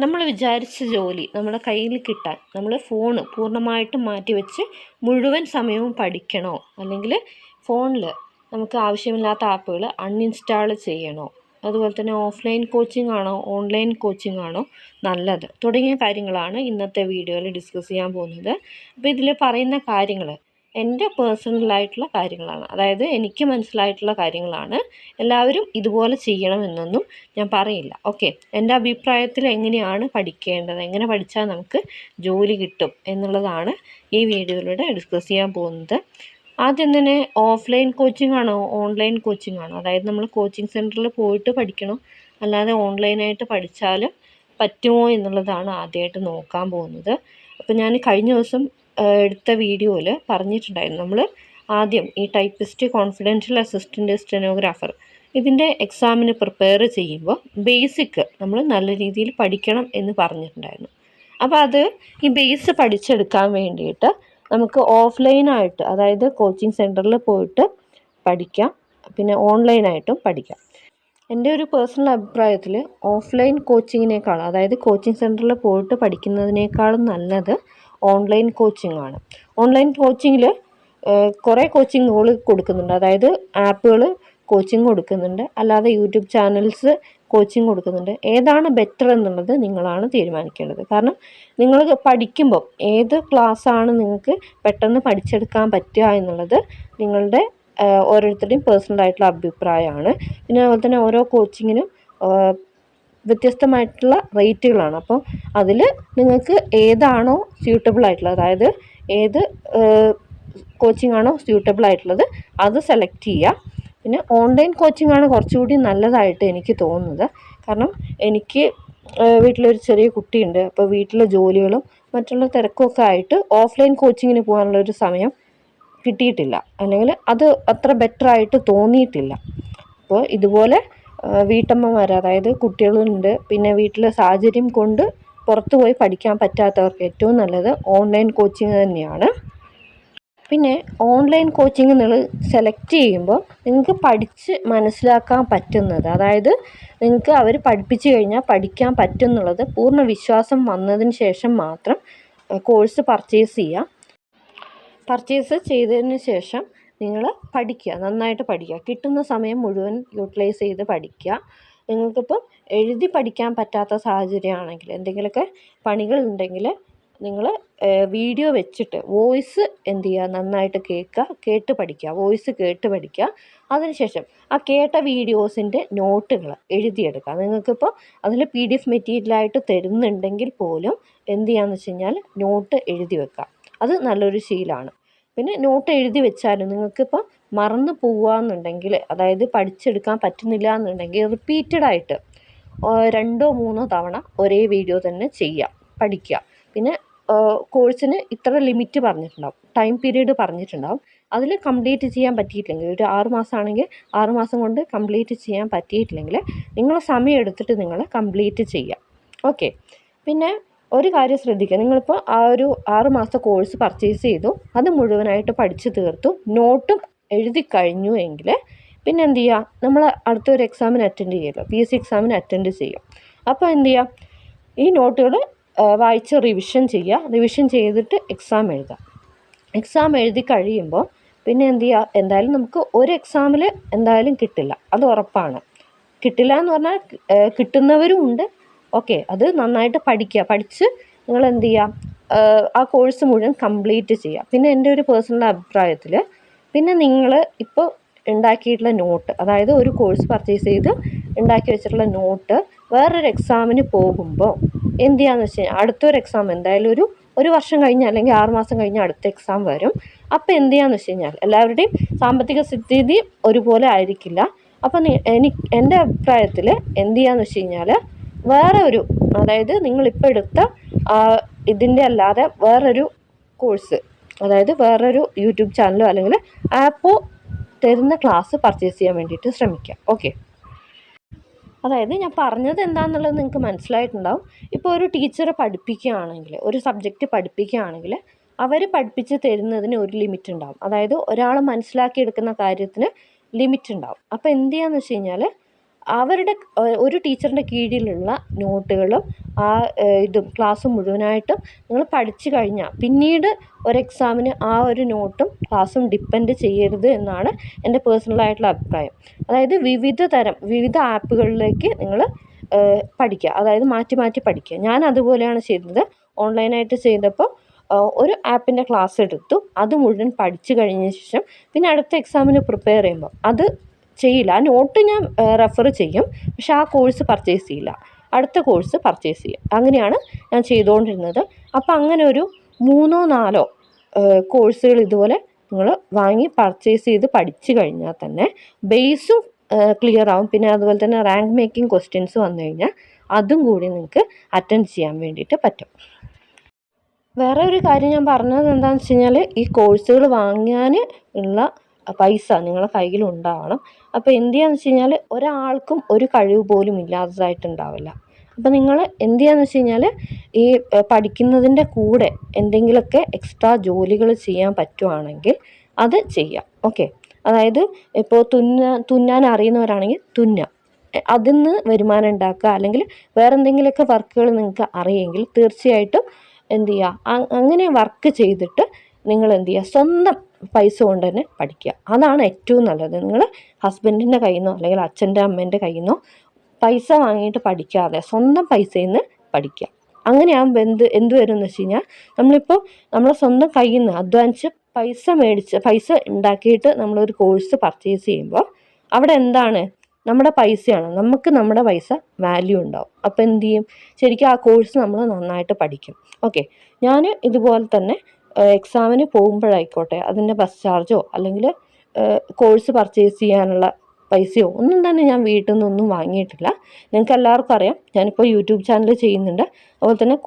നമ്മൾ വിചാരിച്ച ജോലി നമ്മുടെ കയ്യിൽ കിട്ടാൻ നമ്മൾ ഫോണ് പൂർണ്ണമായിട്ടും മാറ്റിവെച്ച് മുഴുവൻ സമയവും പഠിക്കണോ, അല്ലെങ്കിൽ ഫോണിൽ നമുക്ക് ആവശ്യമില്ലാത്ത ആപ്പുകൾ അൺഇൻസ്റ്റാൾ ചെയ്യണോ, അതുപോലെ തന്നെ ഓഫ്ലൈൻ കോച്ചിങ് ആണോ ഓൺലൈൻ കോച്ചിങ് ആണോ നല്ലത് തുടങ്ങിയ കാര്യങ്ങളാണ് ഇന്നത്തെ വീഡിയോയിൽ ഡിസ്കസ് ചെയ്യാൻ പോകുന്നത്. അപ്പോൾ ഇതിൽ പറയുന്ന കാര്യങ്ങൾ എൻ്റെ പേഴ്സണലായിട്ടുള്ള കാര്യങ്ങളാണ്, അതായത് എനിക്ക് മനസ്സിലായിട്ടുള്ള കാര്യങ്ങളാണ്. എല്ലാവരും ഇതുപോലെ ചെയ്യണമെന്നൊന്നും ഞാൻ പറയില്ല. ഓക്കെ, എൻ്റെ അഭിപ്രായത്തിൽ എങ്ങനെയാണ് പഠിക്കേണ്ടത്, എങ്ങനെ പഠിച്ചാൽ നമുക്ക് ജോലി കിട്ടും എന്നുള്ളതാണ് ഈ വീഡിയോയിലൂടെ ഡിസ്കസ് ചെയ്യാൻ പോകുന്നത്. ആദ്യം തന്നെ ഓഫ്ലൈൻ കോച്ചിങ് ആണോ ഓൺലൈൻ കോച്ചിങ് ആണോ, അതായത് നമ്മൾ കോച്ചിങ് സെൻറ്ററിൽ പോയിട്ട് പഠിക്കണോ അല്ലാതെ ഓൺലൈനായിട്ട് പഠിച്ചാലും പറ്റുമോ എന്നുള്ളതാണ് ആദ്യമായിട്ട് നോക്കാൻ പോകുന്നത്. അപ്പോൾ ഞാൻ കഴിഞ്ഞ ദിവസം എടുത്ത വീഡിയോയിൽ പറഞ്ഞിട്ടുണ്ടായിരുന്നു, നമ്മൾ ആദ്യം ഈ ടൈപ്പിസ്റ്റ്, കോൺഫിഡൻഷ്യൽ അസിസ്റ്റൻ്റ്, സ്റ്റെനോഗ്രാഫർ ഇതിൻ്റെ എക്സാമിന് പ്രിപ്പയർ ചെയ്യുമ്പോൾ ബേസിക് നമ്മൾ നല്ല രീതിയിൽ പഠിക്കണം എന്ന് പറഞ്ഞിട്ടുണ്ടായിരുന്നു. അപ്പോൾ അത് ഈ ബേസ് പഠിച്ചെടുക്കാൻ വേണ്ടിയിട്ട് നമുക്ക് ഓഫ്ലൈനായിട്ട്, അതായത് കോച്ചിങ് സെൻറ്ററിൽ പോയിട്ട് പഠിക്കാം, പിന്നെ ഓൺലൈനായിട്ടും പഠിക്കാം. എൻ്റെ ഒരു പേഴ്സണൽ അഭിപ്രായത്തിൽ ഓഫ്ലൈൻ കോച്ചിങ്ങിനേക്കാളും, അതായത് കോച്ചിങ് സെൻറ്ററിൽ പോയിട്ട് പഠിക്കുന്നതിനേക്കാളും നല്ലത് ഓൺലൈൻ കോച്ചിങ് ആണ്. ഓൺലൈൻ കോച്ചിങ്ങിൽ കുറേ കോച്ചിങ്ങുകൾ കൊടുക്കുന്നുണ്ട്, അതായത് ആപ്പുകൾ കോച്ചിങ് കൊടുക്കുന്നുണ്ട്, അല്ലാതെ യൂട്യൂബ് ചാനൽസ് കോച്ചിങ് കൊടുക്കുന്നുണ്ട്. ഏതാണ് ബെറ്റർ എന്നുള്ളത് നിങ്ങളാണ് തീരുമാനിക്കേണ്ടത്. കാരണം നിങ്ങൾ പഠിക്കുമ്പോൾ ഏത് ക്ലാസ്സാണ് നിങ്ങൾക്ക് പെട്ടെന്ന് പഠിച്ചെടുക്കാൻ പറ്റുക എന്നുള്ളത് നിങ്ങളുടെ ഓരോരുത്തരുടെയും പേഴ്സണലായിട്ടുള്ള അഭിപ്രായമാണ്. പിന്നെ അതുപോലെ തന്നെ ഓരോ കോച്ചിങ്ങിനും വ്യത്യസ്തമായിട്ടുള്ള റേറ്റുകളാണ്. അപ്പോൾ അതിൽ നിങ്ങൾക്ക് ഏതാണോ സ്യൂട്ടബിൾ ആയിട്ടുള്ളത്, അതായത് ഏത് കോച്ചിങ് ആണോ സ്യൂട്ടബിൾ ആയിട്ടുള്ളത് അത് സെലക്ട് ചെയ്യുക. പിന്നെ ഓൺലൈൻ കോച്ചിങ് ആണ് കുറച്ചുകൂടി നല്ലതായിട്ട് എനിക്ക് തോന്നുന്നത്. കാരണം എനിക്ക് വീട്ടിലൊരു ചെറിയ കുട്ടിയുണ്ട്. അപ്പോൾ വീട്ടിലെ ജോലികളും മറ്റുള്ള തിരക്കൊക്കെ ആയിട്ട് ഓഫ്ലൈൻ കോച്ചിങ്ങിന് പോകാനുള്ളൊരു സമയം കിട്ടിയിട്ടില്ല, അല്ലെങ്കിൽ അത് അത്ര ബെറ്ററായിട്ട് തോന്നിയിട്ടില്ല. അപ്പോൾ ഇതുപോലെ വീട്ടമ്മമാർ, അതായത് കുട്ടികളുണ്ട്, പിന്നെ വീട്ടിലെ സാഹചര്യം കൊണ്ട് പുറത്തു പോയി പഠിക്കാൻ പറ്റാത്തവർക്ക് ഏറ്റവും നല്ലത് ഓൺലൈൻ കോച്ചിങ് തന്നെയാണ്. പിന്നെ ഓൺലൈൻ കോച്ചിങ് നിങ്ങൾ സെലക്ട് ചെയ്യുമ്പോൾ നിങ്ങൾക്ക് പഠിച്ച് മനസ്സിലാക്കാൻ പറ്റുന്നത്, അതായത് നിങ്ങൾക്ക് അവർ പഠിപ്പിച്ചു കഴിഞ്ഞാൽ പഠിക്കാൻ പറ്റും എന്നുള്ളത് പൂർണ്ണ വിശ്വാസം വന്നതിന് ശേഷം മാത്രം കോഴ്സ് പർച്ചേസ് ചെയ്യുക. പർച്ചേസ് ചെയ്തതിന് ശേഷം നിങ്ങൾ പഠിക്കുക, നന്നായിട്ട് പഠിക്കുക, കിട്ടുന്ന സമയം മുഴുവൻ യൂട്ടിലൈസ് ചെയ്ത് പഠിക്കുക. നിങ്ങൾക്കിപ്പം എഴുതി പഠിക്കാൻ പറ്റാത്ത സാഹചര്യമാണെങ്കിൽ, എന്തെങ്കിലുമൊക്കെ പണികളുണ്ടെങ്കിൽ നിങ്ങൾ വീഡിയോ വെച്ചിട്ട് വോയിസ് എന്ത് ചെയ്യുക, നന്നായിട്ട് കേട്ട് പഠിക്കുക, വോയിസ് കേട്ട് പഠിക്കുക. അതിനുശേഷം ആ കേട്ട വീഡിയോസിൻ്റെ നോട്ടുകൾ എഴുതിയെടുക്കുക. നിങ്ങൾക്കിപ്പോൾ അതിൽ PDF മെറ്റീരിയലായിട്ട് തരുന്നുണ്ടെങ്കിൽ പോലും എന്ത് ചെയ്യാന്ന് വെച്ച് കഴിഞ്ഞാൽ നോട്ട് എഴുതി വെക്കുക. അത് നല്ലൊരു ശീലമാണ്. പിന്നെ നോട്ട് എഴുതി വെച്ചാലും നിങ്ങൾക്കിപ്പോൾ മറന്നു പോവുകയെന്നുണ്ടെങ്കിൽ, അതായത് പഠിച്ചെടുക്കാൻ പറ്റുന്നില്ല എന്നുണ്ടെങ്കിൽ റിപ്പീറ്റഡായിട്ട് 2 or 3 തവണ ഒരേ വീഡിയോ തന്നെ ചെയ്യുക, പഠിക്കുക. പിന്നെ കോഴ്സിന് ഇത്ര ലിമിറ്റ് പറഞ്ഞിട്ടുണ്ടാവും, ടൈം പീരീഡ് പറഞ്ഞിട്ടുണ്ടാവും. അതിൽ കംപ്ലീറ്റ് ചെയ്യാൻ പറ്റിയിട്ടില്ലെങ്കിൽ, ഒരു 6 മാസമാണെങ്കിൽ 6 മാസം കൊണ്ട് കംപ്ലീറ്റ് ചെയ്യാൻ പറ്റിയിട്ടില്ലെങ്കിൽ നിങ്ങൾ സമയം എടുത്തിട്ട് നിങ്ങൾ കംപ്ലീറ്റ് ചെയ്യുക. ഓക്കെ, പിന്നെ ഒരു കാര്യം ശ്രദ്ധിക്കുക, നിങ്ങളിപ്പോൾ ആ ഒരു 6 മാസത്തെ കോഴ്സ് പർച്ചേസ് ചെയ്തു, അത് മുഴുവനായിട്ട് പഠിച്ചു തീർത്തു, നോട്ടും എഴുതി കഴിഞ്ഞു എങ്കിൽ പിന്നെ എന്ത് ചെയ്യുക, നമ്മൾ അടുത്തൊരു എക്സാമിന് അറ്റൻഡ് ചെയ്യുമല്ലോ, PSC എക്സാമിന് അറ്റൻഡ് ചെയ്യും. അപ്പോൾ എന്ത് ചെയ്യുക, ഈ നോട്ടുകൾ വായിച്ച് റിവിഷൻ ചെയ്യുക, റിവിഷൻ ചെയ്തിട്ട് എക്സാം എഴുതുക. എക്സാം എഴുതി കഴിയുമ്പോൾ പിന്നെ എന്ത് ചെയ്യുക, എന്തായാലും നമുക്ക് ഒരു എക്സാമിൽ എന്തായാലും കിട്ടില്ല, അത് ഉറപ്പാണ്. കിട്ടില്ല എന്ന് പറഞ്ഞാൽ കിട്ടുന്നവരും ഉണ്ട്. ഓക്കെ, അത് നന്നായിട്ട് പഠിക്കുക, പഠിച്ച് നിങ്ങൾ എന്ത് ചെയ്യുക, ആ കോഴ്സ് മുഴുവൻ കംപ്ലീറ്റ് ചെയ്യുക. പിന്നെ എൻ്റെ ഒരു പേഴ്സണൽ അഭിപ്രായത്തിൽ പിന്നെ നിങ്ങൾ ഇപ്പോൾ ഉണ്ടാക്കിയിട്ടുള്ള നോട്ട്, അതായത് ഒരു കോഴ്സ് പർച്ചേസ് ചെയ്ത് ഉണ്ടാക്കി വെച്ചിട്ടുള്ള നോട്ട് വേറൊരു എക്സാമിന് പോകുമ്പോൾ എന്ത് ചെയ്യാന്ന് വെച്ച് കഴിഞ്ഞാൽ, അടുത്തൊരു എക്സാം എന്തായാലും ഒരു വർഷം കഴിഞ്ഞ് അല്ലെങ്കിൽ 6 മാസം കഴിഞ്ഞ് അടുത്ത എക്സാം വരും. അപ്പോൾ എന്ത് ചെയ്യാന്ന് വെച്ച് കഴിഞ്ഞാൽ, എല്ലാവരുടെയും സാമ്പത്തിക സ്ഥിതി ഒരുപോലെ ആയിരിക്കില്ല. അപ്പം എൻ്റെ അഭിപ്രായത്തിൽ എന്ത് ചെയ്യാന്ന് വെച്ച് കഴിഞ്ഞാൽ, വേറെ ഒരു, അതായത് നിങ്ങളിപ്പോൾ എടുത്ത ഇതിൻ്റെ അല്ലാതെ വേറൊരു കോഴ്സ്, അതായത് വേറൊരു യൂട്യൂബ് ചാനലോ അല്ലെങ്കിൽ ആപ്പോ തരുന്ന ക്ലാസ് പർച്ചേസ് ചെയ്യാൻ വേണ്ടിയിട്ട് ശ്രമിക്കുക. ഓക്കെ, അതായത് ഞാൻ പറഞ്ഞത് എന്താണെന്നുള്ളത് നിങ്ങൾക്ക് മനസ്സിലായിട്ടുണ്ടാവും. ഇപ്പോൾ ഒരു ടീച്ചർ പഠിപ്പിക്കുകയാണെങ്കിൽ, ഒരു സബ്ജക്റ്റ് പഠിപ്പിക്കുകയാണെങ്കിൽ അവർ പഠിപ്പിച്ച് തരുന്നതിന് ഒരു ലിമിറ്റ് ഉണ്ടാവും. അതായത് ഒരാൾ മനസ്സിലാക്കിയെടുക്കുന്ന കാര്യത്തിന് ലിമിറ്റ് ഉണ്ടാവും. അപ്പോൾ എന്ത് ചെയ്യാന്ന് വെച്ച് കഴിഞ്ഞാൽ, അവരുടെ ഒരു ടീച്ചറിൻ്റെ കീഴിലുള്ള നോട്ടുകളും ആ ഇതും ക്ലാസ്സും മുഴുവനായിട്ടും നിങ്ങൾ പഠിച്ചു കഴിഞ്ഞാൽ പിന്നീട് ഒരു എക്സാമിന് ആ ഒരു നോട്ടും ക്ലാസ്സും ഡിപ്പെൻഡ് ചെയ്യരുത് എന്നാണ് എൻ്റെ പേഴ്സണലായിട്ടുള്ള അഭിപ്രായം. അതായത് വിവിധ ആപ്പുകളിലേക്ക് നിങ്ങൾ പഠിക്കുക, അതായത് മാറ്റി മാറ്റി പഠിക്കുക. ഞാൻ അതുപോലെയാണ് ചെയ്തത്. ഓൺലൈനായിട്ട് ചെയ്തപ്പോൾ ഒരു ആപ്പിൻ്റെ ക്ലാസ് എടുത്തു, അത് മുഴുവൻ പഠിച്ചു കഴിഞ്ഞ ശേഷം പിന്നെ അടുത്ത എക്സാമിന് പ്രിപ്പയർ ചെയ്യുമ്പോൾ അത് ചെയ്യില്ല. ആ നോട്ട് ഞാൻ റെഫർ ചെയ്യും, പക്ഷെ ആ കോഴ്സ് പർച്ചേസ് ചെയ്യില്ല, അടുത്ത കോഴ്സ് പർച്ചേസ് ചെയ്യും. അങ്ങനെയാണ് ഞാൻ ചെയ്തുകൊണ്ടിരുന്നത്. അപ്പോൾ അങ്ങനെ ഒരു 3-4 കോഴ്സുകൾ ഇതുപോലെ നിങ്ങൾ വാങ്ങി പർച്ചേസ് ചെയ്ത് പഠിച്ചു കഴിഞ്ഞാൽ തന്നെ ബേസും ക്ലിയർ ആവും. പിന്നെ അതുപോലെ തന്നെ റാങ്ക് മേക്കിംഗ് ക്വസ്റ്റ്യൻസ് വന്നു കഴിഞ്ഞാൽ അതും കൂടി നിങ്ങൾക്ക് അറ്റൻഡ് ചെയ്യാൻ വേണ്ടിയിട്ട് പറ്റും. വേറെ ഒരു കാര്യം ഞാൻ പറഞ്ഞത് എന്താണെന്ന് വെച്ച് കഴിഞ്ഞാൽ, ഈ കോഴ്സുകൾ വാങ്ങാൻ ഉള്ള പൈസ നിങ്ങളുടെ കയ്യിൽ ഉണ്ടാവണം. അപ്പോൾ എന്ത് ചെയ്യാന്ന് വെച്ച് കഴിഞ്ഞാൽ, ഒരാൾക്കും ഒരു കഴിവ് പോലും ഇല്ലാത്തതായിട്ടുണ്ടാവില്ല. അപ്പോൾ നിങ്ങൾ എന്ത് ചെയ്യാന്ന് വെച്ച് കഴിഞ്ഞാൽ, ഈ പഠിക്കുന്നതിൻ്റെ കൂടെ എന്തെങ്കിലുമൊക്കെ എക്സ്ട്രാ ജോലികൾ ചെയ്യാൻ പറ്റുവാണെങ്കിൽ അത് ചെയ്യാം. ഓക്കെ, അതായത് ഇപ്പോൾ തുന്നാൻ അറിയുന്നവരാണെങ്കിൽ തുന്നാം, അതിൽ നിന്ന് വരുമാനം ഉണ്ടാക്കുക. അല്ലെങ്കിൽ വേറെ എന്തെങ്കിലുമൊക്കെ വർക്കുകൾ നിങ്ങൾക്ക് അറിയെങ്കിൽ തീർച്ചയായിട്ടും എന്ത് ചെയ്യുക, അങ്ങനെ വർക്ക് ചെയ്തിട്ട് നിങ്ങൾ എന്ത് ചെയ്യുക, സ്വന്തം പൈസ കൊണ്ട് തന്നെ പഠിക്കുക. അതാണ് ഏറ്റവും നല്ലത്. നിങ്ങൾ ഹസ്ബൻഡിൻ്റെ കയ്യിൽ നിന്നോ അല്ലെങ്കിൽ അച്ഛൻ്റെ അമ്മേൻ്റെ കയ്യിൽ നിന്നോ പൈസ വാങ്ങിയിട്ട് പഠിക്കാതെ സ്വന്തം പൈസയിൽ നിന്ന് പഠിക്കുക. അങ്ങനെയാകുമ്പോൾ എന്ത് വരും എന്ന് വെച്ച് കഴിഞ്ഞാൽ, നമ്മളിപ്പോൾ നമ്മളെ സ്വന്തം കയ്യിൽ നിന്ന് അധ്വാനിച്ച് പൈസ ഉണ്ടാക്കിയിട്ട് നമ്മളൊരു കോഴ്സ് പർച്ചേസ് ചെയ്യുമ്പോൾ അവിടെ എന്താണ്, നമ്മുടെ പൈസയാണ്, നമുക്ക് നമ്മുടെ പൈസ വാല്യൂ ഉണ്ടാവും. അപ്പോൾ എന്ത് ചെയ്യും, ശരിക്കും ആ കോഴ്സ് നമ്മൾ നന്നായിട്ട് പഠിക്കും. ഓക്കെ, ഞാൻ ഇതുപോലെ തന്നെ എക്സാമിന് പോകുമ്പോഴായിക്കോട്ടെ അതിൻ്റെ ബസ് ചാർജോ അല്ലെങ്കിൽ കോഴ്സ് പർച്ചേസ് ചെയ്യാനുള്ള പൈസയോ ഒന്നും തന്നെ ഞാൻ വീട്ടിൽ നിന്നൊന്നും വാങ്ങിയിട്ടില്ല. നിങ്ങൾക്ക് എല്ലാവർക്കും അറിയാം, ഞാനിപ്പോൾ യൂട്യൂബ് ചാനൽ ചെയ്യുന്നുണ്ട്, അതുപോലെ തന്നെ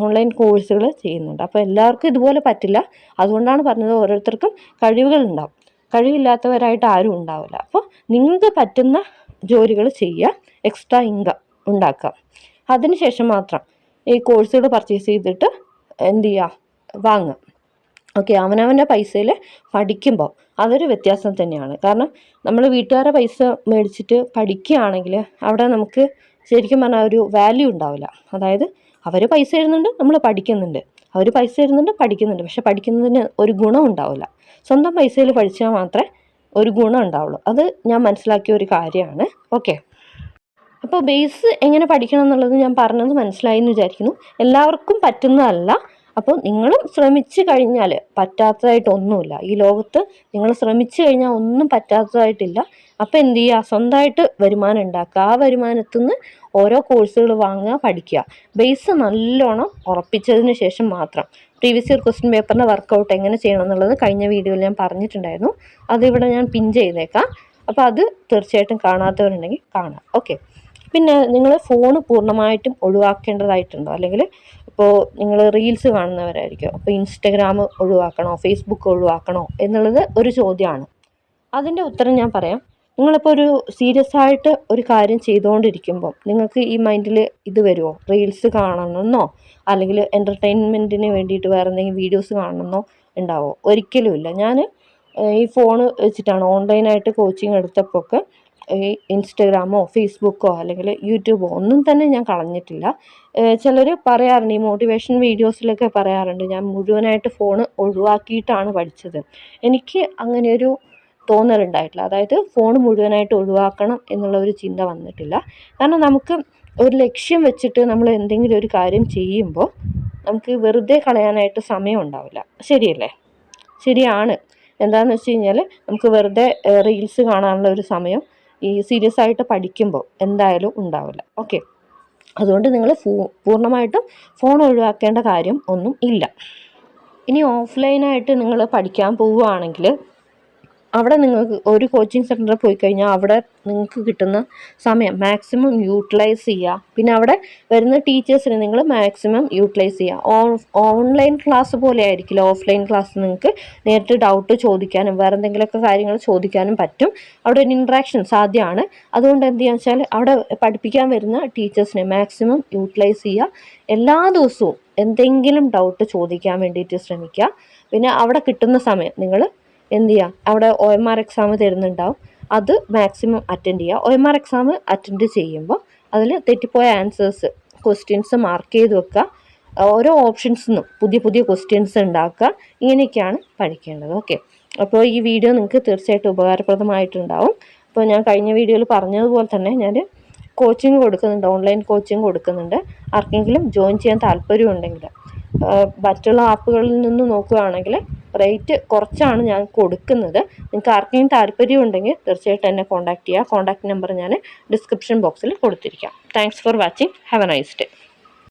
ഓൺലൈൻ കോഴ്സുകൾ ചെയ്യുന്നുണ്ട്. അപ്പോൾ എല്ലാവർക്കും ഇതുപോലെ പറ്റില്ല. അതുകൊണ്ടാണ് പറഞ്ഞത്, ഓരോരുത്തർക്കും കഴിവുകളുണ്ടാവും, കഴിവില്ലാത്തവരായിട്ട് ആരും ഉണ്ടാവില്ല. അപ്പോൾ നിങ്ങൾക്ക് പറ്റുന്ന ജോലികൾ ചെയ്യുക, എക്സ്ട്രാ ഇൻകം ഉണ്ടാക്കുക. അതിനുശേഷം മാത്രം ഈ കോഴ്സുകൾ പർച്ചേസ് ചെയ്തിട്ട് എന്ത് ചെയ്യുക, വാങ്ങുക. ഓക്കെ, അവനവൻ്റെ പൈസയിൽ പഠിക്കുമ്പോൾ അതൊരു വ്യത്യാസം തന്നെയാണ്. കാരണം നമ്മൾ വീട്ടുകാരുടെ പൈസ മേടിച്ചിട്ട് പഠിക്കുകയാണെങ്കിൽ അവിടെ നമുക്ക് ശരിക്കും പറഞ്ഞാൽ ഒരു വാല്യൂ ഉണ്ടാവില്ല. അതായത് അവർ പൈസ തരുന്നുണ്ട്, നമ്മൾ പഠിക്കുന്നുണ്ട്, അവർ പൈസ തരുന്നുണ്ട്, പഠിക്കുന്നുണ്ട്, പക്ഷെ പഠിക്കുന്നതിന് ഒരു ഗുണം ഉണ്ടാവില്ല. സ്വന്തം പൈസയിൽ പഠിച്ചാൽ മാത്രമേ ഒരു ഗുണം ഉണ്ടാവുള്ളൂ. അത് ഞാൻ മനസ്സിലാക്കിയ ഒരു കാര്യമാണ്. ഓക്കെ, അപ്പോൾ ബേസ് എങ്ങനെ പഠിക്കണം എന്നുള്ളത് ഞാൻ പറഞ്ഞത് മനസ്സിലായി എന്ന് വിചാരിക്കുന്നു. എല്ലാവർക്കും പറ്റുന്നതല്ല. അപ്പോൾ നിങ്ങളും ശ്രമിച്ചു കഴിഞ്ഞാൽ പറ്റാത്തതായിട്ടൊന്നുമില്ല ഈ ലോകത്ത്. നിങ്ങൾ ശ്രമിച്ചു കഴിഞ്ഞാൽ ഒന്നും പറ്റാത്തതായിട്ടില്ല. അപ്പോൾ എന്ത് ചെയ്യുക, സ്വന്തമായിട്ട് വരുമാനം ഉണ്ടാക്കുക. ആ വരുമാനത്തിൽ നിന്ന് ഓരോ കോഴ്സുകൾ വാങ്ങുക, പഠിക്കുക. ബേസ് നല്ലോണം ഉറപ്പിച്ചതിന് ശേഷം മാത്രം. പ്രീവിയസ് ഇയർ ക്വസ്റ്റ്യൻ പേപ്പറിൻ്റെ വർക്കൗട്ട് എങ്ങനെ ചെയ്യണം എന്നുള്ളത് കഴിഞ്ഞ വീഡിയോയിൽ ഞാൻ പറഞ്ഞിട്ടുണ്ടായിരുന്നു. അതിവിടെ ഞാൻ പിൻ ചെയ്തേക്കാം. അപ്പോൾ അത് തീർച്ചയായിട്ടും കാണാത്തവരുണ്ടെങ്കിൽ കാണാം. ഓക്കെ, പിന്നെ നിങ്ങൾ ഫോൺ പൂർണ്ണമായിട്ടും ഒഴിവാക്കേണ്ടതായിട്ടുണ്ടോ? അല്ലെങ്കിൽ ഇപ്പോൾ നിങ്ങൾ റീൽസ് കാണുന്നവരായിരിക്കും, അപ്പോൾ ഇൻസ്റ്റഗ്രാം ഒഴിവാക്കണോ, ഫേസ്ബുക്ക് ഒഴിവാക്കണോ എന്നുള്ളത് ഒരു ചോദ്യമാണ്. അതിൻ്റെ ഉത്തരം ഞാൻ പറയാം. നിങ്ങളിപ്പോൾ ഒരു സീരിയസ് ആയിട്ട് ഒരു കാര്യം ചെയ്തുകൊണ്ടിരിക്കുമ്പോൾ നിങ്ങൾക്ക് ഈ മൈൻഡിൽ ഇത് വരുമോ, റീൽസ് കാണണമെന്നോ അല്ലെങ്കിൽ എൻ്റർടൈൻമെൻറ്റിന് വേണ്ടിയിട്ട് വേറെ എന്തെങ്കിലും വീഡിയോസ് കാണണമെന്നോ ഉണ്ടാവോ? ഒരിക്കലുമില്ല. ഞാൻ ഈ ഫോൺ വെച്ചിട്ടാണ് ഓൺലൈനായിട്ട് കോച്ചിങ് എടുത്തപ്പോൾ ഒക്കെ ഈ ഇൻസ്റ്റഗ്രാമോ ഫേസ്ബുക്കോ അല്ലെങ്കിൽ യൂട്യൂബോ ഒന്നും തന്നെ ഞാൻ കളഞ്ഞിട്ടില്ല. ചിലർ പറയാറുണ്ട്, ഈ മോട്ടിവേഷൻ വീഡിയോസിലൊക്കെ പറയാറുണ്ട് ഞാൻ മുഴുവനായിട്ട് ഫോൺ ഒഴിവാക്കിയിട്ടാണ് പഠിച്ചത്. എനിക്ക് അങ്ങനെയൊരു തോന്നലുണ്ടായിട്ടില്ല. അതായത് ഫോൺ മുഴുവനായിട്ട് ഒഴിവാക്കണം എന്നുള്ള ഒരു ചിന്ത വന്നിട്ടില്ല. കാരണം നമുക്ക് ഒരു ലക്ഷ്യം വെച്ചിട്ട് നമ്മൾ എന്തെങ്കിലും ഒരു കാര്യം ചെയ്യുമ്പോൾ നമുക്ക് വെറുതെ കളയാനായിട്ട് സമയം ഉണ്ടാവില്ല. ശരിയല്ലേ? ശരിയാണ്. എന്താണെന്ന് വെച്ച് കഴിഞ്ഞാൽ നമുക്ക് വെറുതെ റീൽസ് കാണാനുള്ള ഒരു സമയം ഈ സീരിയസ് ആയിട്ട് പഠിക്കുമ്പോൾ എന്തായാലും ഉണ്ടാവില്ല. ഓക്കെ, അതുകൊണ്ട് നിങ്ങൾ പൂർണ്ണമായിട്ടും ഫോൺ ഒഴിവാക്കേണ്ട കാര്യം ഒന്നും ഇല്ല. ഇനി ഓഫ്ലൈനായിട്ട് നിങ്ങൾ പഠിക്കാൻ പോവുകയാണെങ്കിൽ അവിടെ നിങ്ങൾക്ക് ഒരു കോച്ചിങ് സെൻറ്ററിൽ പോയി കഴിഞ്ഞാൽ അവിടെ നിങ്ങൾക്ക് കിട്ടുന്ന സമയം മാക്സിമം യൂട്ടിലൈസ് ചെയ്യുക. പിന്നെ അവിടെ വരുന്ന ടീച്ചേഴ്സിനെ നിങ്ങൾ മാക്സിമം യൂട്ടിലൈസ് ചെയ്യുക. ഓൺലൈൻ ക്ലാസ് പോലെ ആയിരിക്കില്ല ഓഫ്ലൈൻ ക്ലാസ്. നിങ്ങൾക്ക് നേരിട്ട് ഡൗട്ട് ചോദിക്കാനും വേറെ എന്തെങ്കിലുമൊക്കെ കാര്യങ്ങൾ ചോദിക്കാനും പറ്റും. അവിടെ ഒരു ഇൻട്രാക്ഷൻ സാധ്യമാണ്. അതുകൊണ്ട് എന്ത് ചെയ്യുക വെച്ചാൽ അവിടെ പഠിപ്പിക്കാൻ വരുന്ന ടീച്ചേഴ്സിനെ മാക്സിമം യൂട്ടിലൈസ് ചെയ്യുക. എല്ലാ ദിവസവും എന്തെങ്കിലും ഡൗട്ട് ചോദിക്കാൻ വേണ്ടിയിട്ട് ശ്രമിക്കുക. പിന്നെ അവിടെ കിട്ടുന്ന സമയം നിങ്ങൾ എന്ത് ചെയ്യുക, അവിടെ OMR എക്സാം തരുന്നുണ്ടാവും, അത് മാക്സിമം അറ്റൻഡ് ചെയ്യുക. OMR എക്സാം അറ്റൻഡ് ചെയ്യുമ്പോൾ അതിൽ തെറ്റിപ്പോയ ആൻസേഴ്സ് ക്വസ്റ്റ്യൻസ് മാർക്ക് ചെയ്ത് വെക്കുക, ഓരോ ഓപ്ഷൻസിൽ നിന്നും പുതിയ പുതിയ ക്വസ്റ്റ്യൻസ് ഉണ്ടാക്കുക. ഇങ്ങനെയൊക്കെയാണ് പഠിക്കേണ്ടത്. ഓക്കെ, അപ്പോൾ ഈ വീഡിയോ നിങ്ങൾക്ക് തീർച്ചയായിട്ടും ഉപകാരപ്രദമായിട്ടുണ്ടാവും. അപ്പോൾ ഞാൻ കഴിഞ്ഞ വീഡിയോയിൽ പറഞ്ഞതുപോലെ തന്നെ ഞാൻ കോച്ചിങ് കൊടുക്കുന്നുണ്ട്, ഓൺലൈൻ കോച്ചിങ് കൊടുക്കുന്നുണ്ട്. ആർക്കെങ്കിലും ജോയിൻ ചെയ്യാൻ താല്പര്യമുണ്ടെങ്കിൽ മറ്റുള്ള ആപ്പുകളിൽ നിന്ന് നോക്കുകയാണെങ്കിൽ റേറ്റ് കുറച്ചാണ് ഞാൻ കൊടുക്കുന്നത്. നിങ്ങൾക്ക് ആർക്കെങ്കിലും താല്പര്യമുണ്ടെങ്കിൽ തീർച്ചയായിട്ടും എന്നെ കോൺടാക്റ്റ് ചെയ്യുക. കോൺടാക്റ്റ് നമ്പർ ഞാൻ ഡിസ്ക്രിപ്ഷൻ ബോക്സിൽ കൊടുത്തിരിക്കാം. Thanks for watching. Have a nice day.